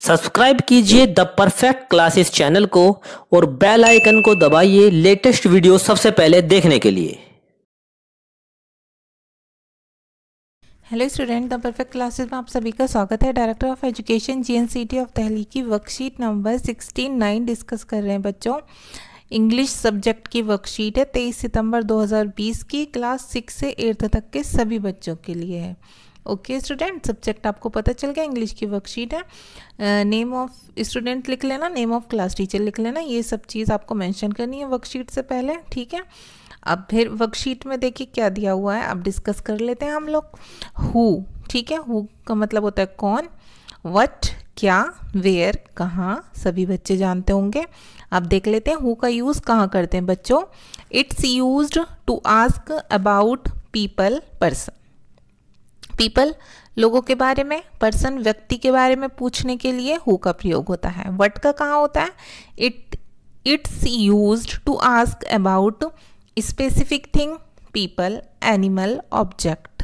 Subscribe कीजिए the perfect classes channel को और बेल आइकन को दबाइए लेटेस्ट वीडियो सबसे पहले देखने के लिए। Hello student, the perfect classes में आप सभी का स्वागत है। Director of education GNCT of Delhi की वर्कशीट नंबर 69 डिस्कस कर रहे हैं बच्चों। इंग्लिश सब्जेक्ट की वर्कशीट है 23 सितंबर 2020 की, क्लास 6 से 8th तक के सभी बच्चों के लिए है। ओके स्टूडेंट, सब्जेक्ट आपको पता चल गया, इंग्लिश की वर्कशीट है। नेम ऑफ स्टूडेंट लिख लेना, नेम ऑफ क्लास टीचर लिख लेना, ये सब चीज़ आपको मेंशन करनी है वर्कशीट से पहले, ठीक है। अब फिर वर्कशीट में देखिए क्या दिया हुआ है, अब डिस्कस कर लेते हैं हम लोग। हु, ठीक है, हु का मतलब होता है कौन, व्हाट क्या, वेयर कहाँ, सभी बच्चे जानते होंगे। अब देख लेते हैं हु का यूज़ कहाँ करते हैं बच्चों। It's used to ask about people, person, people लोगों के बारे में, पर्सन व्यक्ति के बारे में पूछने के लिए हु का प्रयोग होता है। व्हाट का कहाँ होता है, it's used to ask about specific thing, people, animal, object.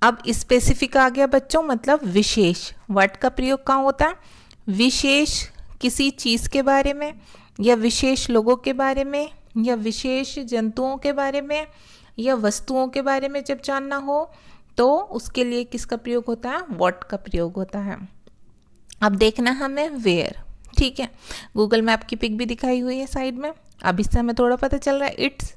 अब स्पेसिफिक आ गया बच्चों, मतलब विशेष। व्हाट का प्रयोग कहाँ होता है, विशेष किसी चीज़ के बारे में या विशेष लोगों के बारे में या विशेष जंतुओं के बारे में या वस्तुओं के बारे में जब जानना हो तो उसके लिए किसका प्रयोग होता है, व्हाट का प्रयोग होता है। अब देखना हमें वेयर, ठीक है, गूगल मैप की पिक भी दिखाई हुई है साइड में। अब इससे हमें थोड़ा पता चल रहा है। It's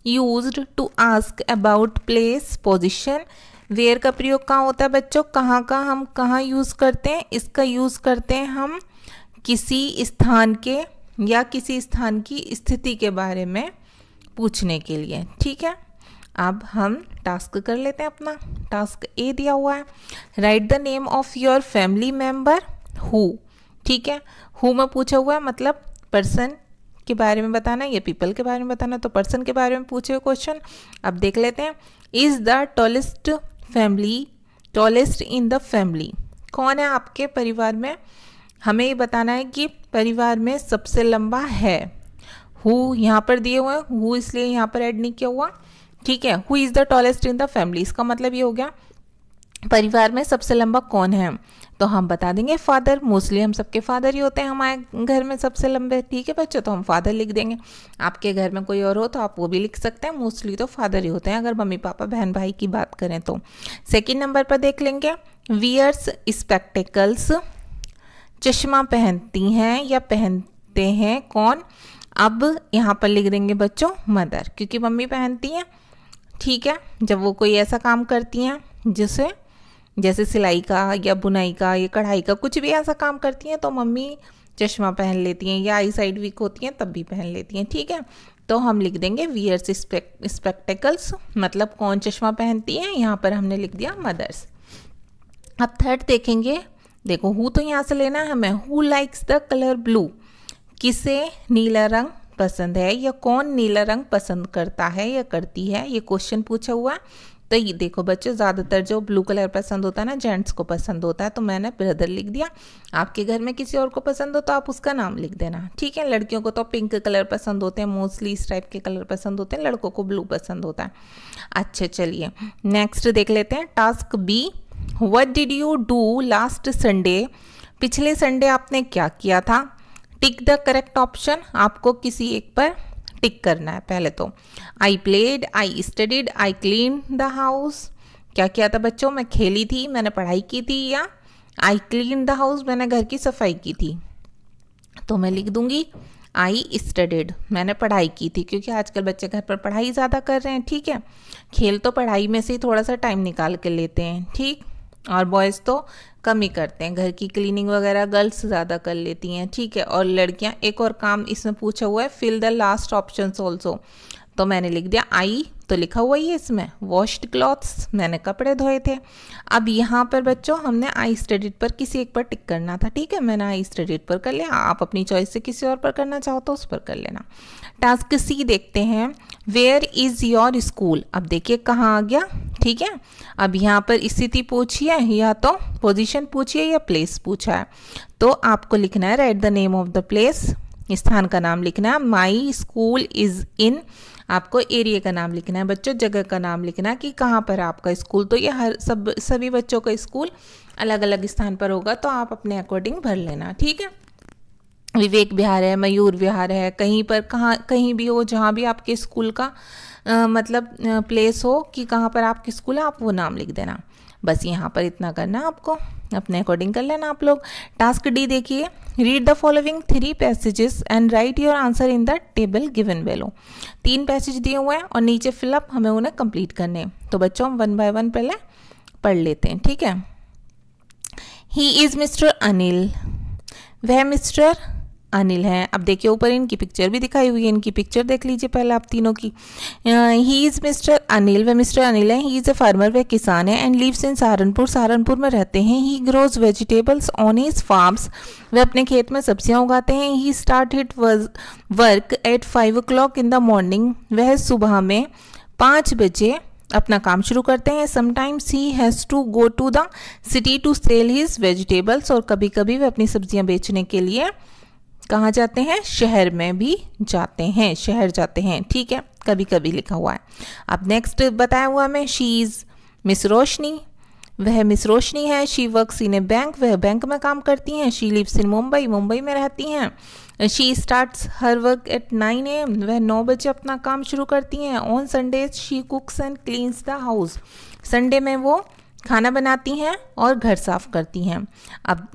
used to ask about place, position. Where का प्रयोग कहाँ होता है बच्चों, कहाँ का, हम कहाँ यूज़ करते हैं, इसका यूज़ करते हैं हम किसी स्थान के या किसी स्थान की स्थिति के बारे में पूछने के लिए, ठीक है। अब हम टास्क कर लेते हैं अपना। टास्क ए दिया हुआ है, right the name of your family member who, ठीक है। हु में पूछा हुआ है, मतलब पर्सन के बारे में बताना है या पीपल के बारे में बताना, तो पर्सन के बारे में पूछे हुए क्वेश्चन। अब देख लेते हैं। Is the tallest family, tallest in the family, कौन है आपके परिवार में, हमें ये बताना है कि परिवार में सबसे लंबा है। हु यहाँ पर दिए हुए हैं, हु इसलिए यहाँ पर ऐड नहीं किया हुआ, ठीक है। Who is the tallest in the family, इसका मतलब ये हो गया परिवार में सबसे लंबा कौन है, तो हम बता देंगे फादर। मोस्टली हम सबके फादर ही होते हैं हमारे घर में सबसे लंबे, ठीक है बच्चों, तो हम फादर लिख देंगे। आपके घर में कोई और हो तो आप वो भी लिख सकते हैं, मोस्टली तो फादर ही होते हैं अगर मम्मी पापा बहन भाई की बात करें तो। सेकेंड नंबर पर देख लेंगे, वियर्स स्पेक्टिकल्स, चश्मा पहनती हैं या पहनते हैं कौन। अब यहाँ पर लिख देंगे बच्चों मदर, क्योंकि मम्मी पहनती हैं, ठीक है। जब वो कोई ऐसा काम करती हैं जिसे जैसे सिलाई का या बुनाई का या कढ़ाई का कुछ भी ऐसा काम करती हैं तो मम्मी चश्मा पहन लेती हैं, या आई साइड वीक होती हैं तब भी पहन लेती हैं, ठीक है। तो हम लिख देंगे वियर्स स्पेक्टिकल्स, मतलब कौन चश्मा पहनती है, यहाँ पर हमने लिख दिया मदर्स। अब थर्ड देखेंगे, देखो हु तो यहाँ से लेना है हमें। Who likes the colour blue, किसे नीला रंग पसंद है या कौन नीला रंग पसंद करता है या करती है, ये क्वेश्चन पूछा हुआ है। तो ये देखो बच्चों, ज़्यादातर जो ब्लू कलर पसंद होता है ना, जेंट्स को पसंद होता है, तो मैंने ब्रदर लिख दिया। आपके घर में किसी और को पसंद हो तो आप उसका नाम लिख देना, ठीक है। लड़कियों को तो पिंक कलर पसंद होते हैं, मोस्टली इस टाइप के कलर पसंद होते हैं, लड़कों को ब्लू पसंद होता है। अच्छा चलिए नेक्स्ट देख लेते हैं। Task B, what did you do last Sunday, पिछले संडे आपने क्या किया था। टिक द करेक्ट ऑप्शन, आपको किसी एक पर टिक करना है पहले तो। I played, I studied, I clean the house, क्या किया था बच्चों, मैं खेली थी, मैंने पढ़ाई की थी, या आई क्लीन द हाउस, मैंने घर की सफाई की थी। तो मैं लिख दूंगी आई स्टडीड, मैंने पढ़ाई की थी, क्योंकि आजकल बच्चे घर पर पढ़ाई ज़्यादा कर रहे हैं, ठीक है। खेल तो पढ़ाई में से ही थोड़ा सा टाइम निकाल के लेते हैं, ठीक, और बॉयज़ तो कम ही करते हैं, घर की क्लीनिंग वगैरह गर्ल्स ज़्यादा कर लेती हैं, ठीक है। और लड़कियां, एक और काम इसमें पूछा हुआ है, fill the last options also, तो मैंने लिख दिया आई, तो लिखा हुआ ही है इसमें वॉश्ड क्लॉथ्स, मैंने कपड़े धोए थे। अब यहाँ पर बच्चों हमने आई स्टडीड पर किसी एक पर टिक करना था, ठीक है, मैंने आई स्टडीड पर कर लिया, आप अपनी चॉइस से किसी और पर करना चाहो तो उस पर कर लेना। टास्क सी देखते हैं, वेयर इज़ योर स्कूल, अब देखिए कहाँ आ गया, ठीक है। अब यहाँ पर स्थिति पूछी है या तो पोजीशन पूछी है या प्लेस पूछा है, तो आपको लिखना है right the name of the place, स्थान का नाम लिखना है। माई स्कूल इज़ इन, आपको एरिया का नाम लिखना है बच्चों, जगह का नाम लिखना है कि कहाँ पर आपका स्कूल। तो ये सभी बच्चों का स्कूल अलग अलग स्थान पर होगा, तो आप अपने अकॉर्डिंग भर लेना, ठीक है। विवेक विहार है, मयूर विहार है, कहीं पर कहीं भी हो जहाँ भी आपके स्कूल का मतलब प्लेस हो कि कहाँ पर आपकी स्कूल है, आप वो नाम लिख देना। बस यहाँ पर इतना करना आपको, अपने अकॉर्डिंग कर लेना आप लोग। टास्क डी देखिए, read the following 3 passages and write your answer in the table given below. 3 passage दिए हुए हैं और नीचे फिलअप हमें उन्हें कंप्लीट करने। तो बच्चों हम 1 बाय 1 पहले पढ़ लेते हैं, ठीक है। ही इज़ मिस्टर अनिल, वह मिस्टर अनिल हैं। अब देखिए ऊपर इनकी पिक्चर भी दिखाई हुई है, इनकी पिक्चर देख लीजिए पहले आप तीनों की। ही इज़ मिस्टर अनिल, वह मिस्टर अनिल हैं। ही इज़ ए फार्मर, वह किसान है। And lives in Saharanpur, Saharanpur में रहते हैं। He grows vegetables on his farms, वह अपने खेत में सब्जियां उगाते हैं। He start hit work at 5 o'clock in the morning, वह सुबह में 5 बजे अपना काम शुरू करते हैं। Sometimes he has to go to the city to sell his vegetables, और कभी कभी वह अपनी सब्जियां बेचने के लिए कहाँ जाते हैं, शहर में भी जाते हैं, शहर जाते हैं, ठीक है, कभी कभी लिखा हुआ है। अब नेक्स्ट बताया हुआ हमें, शी इज़ मिस रोशनी, वह मिस रोशनी है। She works in a bank, वह बैंक में काम करती हैं। She lives in Mumbai, Mumbai में रहती हैं। She starts her work at 9 AM, वह 9 बजे अपना काम शुरू करती हैं। On Sundays she कुक्स and cleans the house, Sunday में वो खाना बनाती हैं और घर साफ करती हैं। अब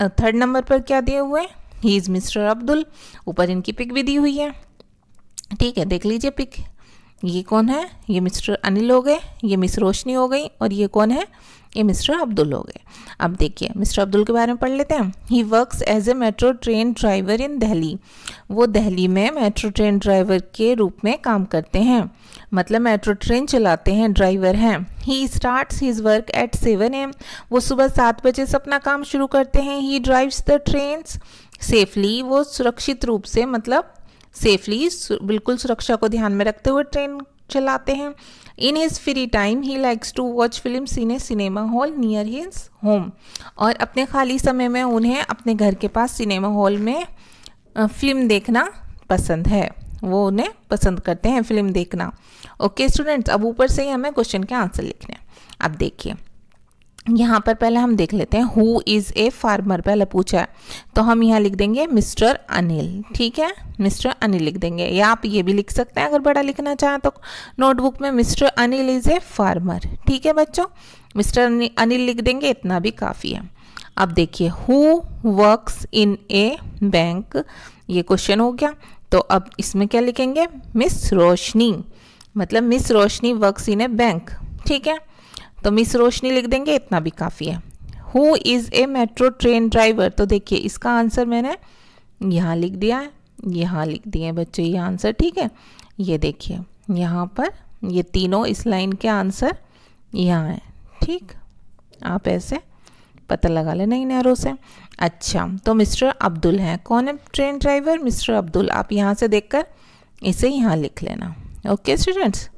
3rd नंबर पर क्या दिए हुए, ही इज़ मिस्टर अब्दुल, ऊपर इनकी पिक भी दी हुई है, ठीक है, देख लीजिए पिक। ये कौन है, ये मिस्टर अनिल हो गए, ये मिस रोशनी हो गई, और ये कौन है, ये मिस्टर अब्दुल हो गए। अब देखिए मिस्टर अब्दुल के बारे में पढ़ लेते हैं। He works as a metro train driver in Delhi, वो दिल्ली में मेट्रो ट्रेन ड्राइवर के रूप में काम करते हैं, मतलब मेट्रो ट्रेन चलाते हैं, ड्राइवर हैं। He starts his work at 7 AM, वो सुबह 7 बजे से अपना काम शुरू करते हैं। ही ड्राइव्स द ट्रेन्स सेफली, वो सुरक्षित रूप से, मतलब सेफली, बिल्कुल सुरक्षा को ध्यान में रखते हुए ट्रेन चलाते हैं। In his free time he likes to watch films in a cinema hall near his home, और अपने खाली समय में उन्हें अपने घर के पास सिनेमा हॉल में फिल्म देखना पसंद है, वो उन्हें पसंद करते हैं फिल्म देखना। ओके स्टूडेंट्स, अब ऊपर से ही हमें क्वेश्चन के आंसर लिखने हैं। अब देखिए यहाँ पर पहले हम देख लेते हैं, हु इज़ ए फार्मर पहले पूछा है, तो हम यहाँ लिख देंगे मिस्टर अनिल, ठीक है, मिस्टर अनिल लिख देंगे, या आप ये भी लिख सकते हैं अगर बड़ा लिखना चाहें तो नोटबुक में, mister Anil is a farmer, ठीक है बच्चों, मिस्टर अनिल लिख देंगे, इतना भी काफ़ी है। अब देखिए who works in a bank, ये क्वेश्चन हो गया, तो अब इसमें क्या लिखेंगे, मिस रोशनी, मतलब miss Roshni works in a bank, ठीक है, तो मिस रोशनी लिख देंगे, इतना भी काफ़ी है। Who is a metro train driver, तो देखिए इसका आंसर मैंने यहाँ लिख दिया है, यहाँ लिख दिए बच्चों ये आंसर, ठीक है। ये देखिए यहाँ पर ये तीनों इस लाइन के आंसर यहाँ है, ठीक, आप ऐसे पता लगा लेना इन एरो से। अच्छा, तो मिस्टर अब्दुल हैं, कौन है ट्रेन ड्राइवर, मिस्टर अब्दुल, आप यहाँ से देखकर इसे यहाँ लिख लेना। ओके स्टूडेंट्स,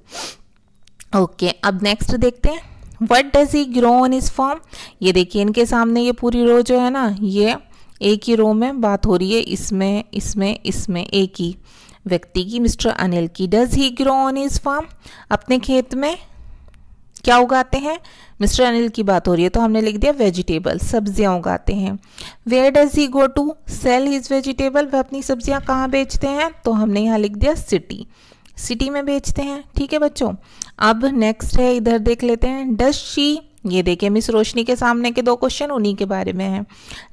ओके, अब नेक्स्ट देखते हैं, what does he grow on his farm. ये देखिए इनके सामने ये पूरी रो जो है ना, ये एक ही रो में बात हो रही है, इसमें इसमें इसमें एक ही व्यक्ति की, मिस्टर अनिल की। Does he grow on his farm, अपने खेत में क्या उगाते हैं, मिस्टर अनिल की बात हो रही है, तो हमने लिख दिया वेजिटेबल, सब्जियां उगाते हैं। Where does he go to sell his vegetable, वह अपनी सब्जियां कहाँ बेचते हैं, तो हमने यहाँ लिख दिया सिटी, सिटी में बेचते हैं, ठीक है बच्चों। अब नेक्स्ट है, इधर देख लेते हैं, डज शी, ये देखिए मिस रोशनी के सामने के 2 क्वेश्चन उन्हीं के बारे में है।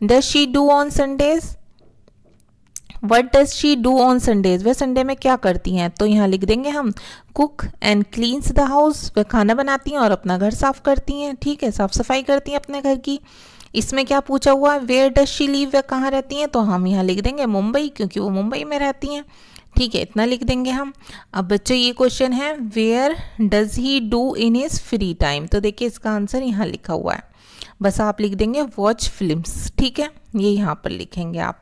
Does she do on Sundays, what does she do on Sundays, वह संडे में क्या करती हैं, तो यहाँ लिख देंगे हम cook and cleans the house, वह खाना बनाती हैं और अपना घर साफ करती हैं, ठीक है, साफ सफाई करती हैं अपने घर की। इसमें क्या पूछा हुआ है, वेयर डज शी लिव, वह कहाँ रहती हैं, तो हम यहाँ लिख देंगे मुंबई, क्योंकि वो मुंबई में रहती हैं, ठीक है, इतना लिख देंगे हम। अब बच्चों ये क्वेश्चन है, where does he do in his free time, तो देखिए इसका आंसर यहाँ लिखा हुआ है, बस आप लिख देंगे वॉच फिल्म्स, ठीक है, ये यहाँ पर लिखेंगे आप,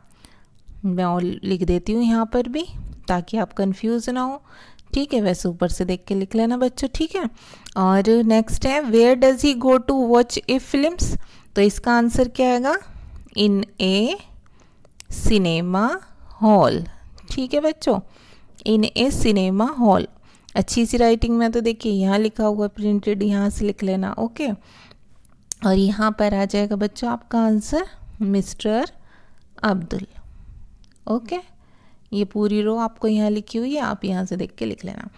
मैं और लिख देती हूँ यहाँ पर भी ताकि आप कंफ्यूज ना हो, ठीक है, वैसे ऊपर से देख के लिख लेना बच्चों, ठीक है। और नेक्स्ट है, where does he go to watch a films, तो इसका आंसर क्या आएगा, इन ए सिनेमा हॉल। ठीक है बच्चों, इन ए सिनेमा हॉल। अच्छी सी राइटिंग में तो देखिए यहाँ लिखा हुआ प्रिंटेड, यहाँ से लिख लेना। ओके, और यहाँ पर आ जाएगा बच्चों आपका आंसर मिस्टर अब्दुल। ओके, ये पूरी रो आपको यहाँ लिखी हुई है, आप यहाँ से देख के लिख लेना।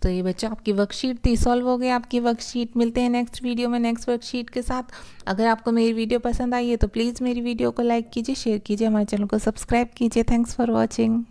तो ये बच्चों आपकी वर्कशीट थी, सॉल्व हो गई आपकी वर्कशीट। मिलते हैं नेक्स्ट वीडियो में नेक्स्ट वर्कशीट के साथ। अगर आपको मेरी वीडियो पसंद आई है तो प्लीज़ मेरी वीडियो को लाइक कीजिए, शेयर कीजिए, हमारे चैनल को सब्सक्राइब कीजिए। Thanks for watching.